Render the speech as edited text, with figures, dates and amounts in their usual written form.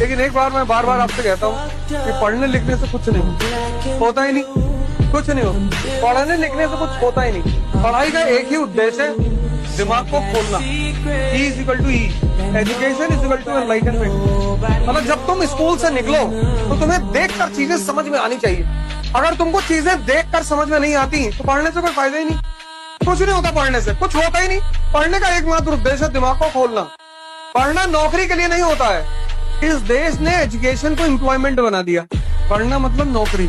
लेकिन एक बार मैं बार बार आपसे कहता हूँ कि पढ़ने लिखने से कुछ नहीं होता ही नहीं, कुछ नहीं होता। पढ़ने लिखने से कुछ होता ही नहीं। पढ़ाई का एक ही उद्देश्य है, दिमाग को खोलना। E is equal to E, education is equal to enlightenment. मतलब जब तुम स्कूल से निकलो तो तुम्हें देखकर चीजें समझ में आनी चाहिए। अगर तुमको चीजें देखकर समझ में नहीं आती तो पढ़ने से कोई फायदा ही नहीं, कुछ नहीं होता। पढ़ने से कुछ होता ही नहीं। पढ़ने का एकमात्र उद्देश्य है दिमाग को खोलना। पढ़ना नौकरी के लिए नहीं होता है। इस देश ने एजुकेशन को एम्प्लॉयमेंट बना दिया। पढ़ना मतलब नौकरी।